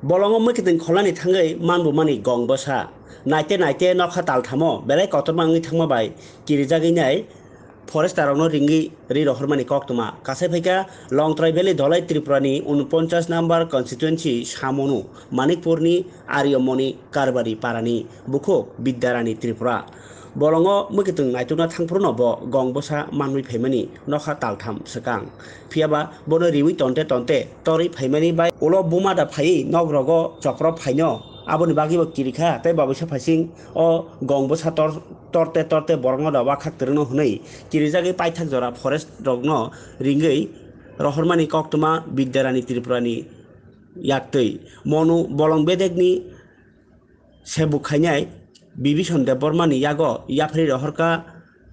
bolongo mukiteng kholani thangai manbu mani gong bosa naite naite nokha tal thamo belai kotor mangi thangma bai kirijagi nai forester অন রিঙ্গি রি রহরমানি কক্তমা কাছে ফাইকা লং ট্রাইবেলি ধলাই ত্রিপুরানি 49 নাম্বার কনস্টিটুয়েন্সি সামনু মানিকপুরনি আরিয়মনি কারবারি পারানি বুকুক বিদ্যারানি ত্রিপুরা বলং মুকিতুং নাইতুনা থাংফুরন ব গং বসা মানমুই ফাইমানি নখা তালথাম সেকাং ফিয়াবা বনো রিউই তন্তে তন্তে তরি ফাইমানি বাই উলো বুমাদা ফাই নগরগ চক্র fine aboni bagi bo kirikha tei babisa phasing o gong bwsa torte torte borong da wa khak terno hunai kirijagi paithak jora forest rogno ringei rohormani koktoma bidyarani tripurani yaktei monu bolong bedekni sebuk khainai bibison debormani yago yapri rohorka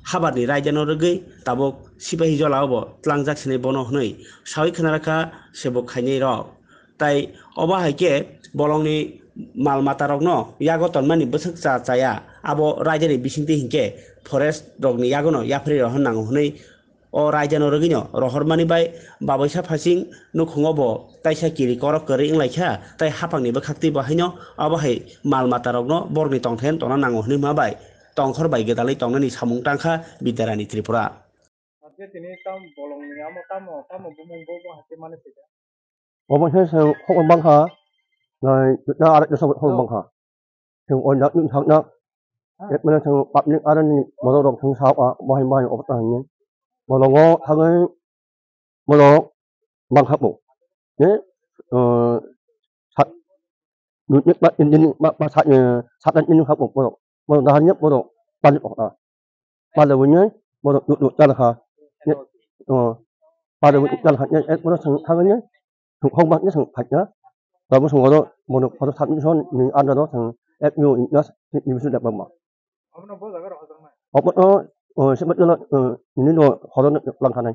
habani raijano rogei tabok sipahi jola obo tlangjak sini bono hunai sawi khnaraka sebuk khainai rok tai oba haike bolongni mal mata rokno yago tonmani bwsak chaya abo raijani bisingti hingke forest rokni yagono yapri rohon nango hunai o raijano rogino rohormani bai babaisa phasing nukhungo bo taisa kiri korok kori inglaikha tai hapangni bo khakti bahaino abo hai mal mata rokno borni tongthen tona nango hunai ma bai tongkhor bai gedalai tongnani samung tangkha bidarani tripura আজকে তিনি তাম বলং ni amo tamo tamo bumung bo bo hate mane sida 어머니 혹은 방하 rồi nó ở sau hôm bằng hả thường ôn đắc những thằng đó để mình thường bắt những ở đây mà nó thường sao à bao nhiêu ở tại nhé mà nó ngó thằng ấy mà nó bằng hấp bộ nhé ờ sát những bắt những bắt sát những hấp bộ mà nó đàn nhấp mà nó ban nhấp à ban đầu nhé mà nó đụt ra là hả nhé ờ ban đầu ra là hả nhé mà nó thằng ấy nhé thường không bằng nhé thường phải nhé rồi một số đó một số thằng những số những ăn đó thằng ép nhiều nó những số đẹp bằng mà amna bo jagar hojang na họ bắt nó sẽ bắt nó những nó họ nó làm thằng này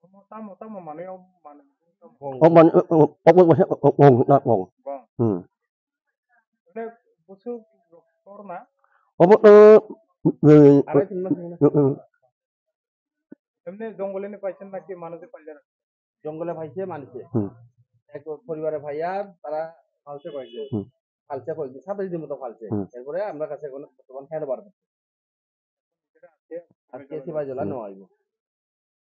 amo tamo tamo mane mane ông bạn ông bạn sẽ ông là ông bong ừ ene busu korna ông bắt người arai tinma emne jongole ne paisen naki manuse pailjar জঙ্গলে ভাইছে মানুষে হুম এক পরিবারে ভাইয়া তারা ফালছে কয়েছে হুম ফালছে কয়েছে 27 দিন মতো ফালছে হুম এরপরে আমরা কাছে এখন বর্তমান খেতে পারবো আজকে সিপাই জেলা নেওয়া হইব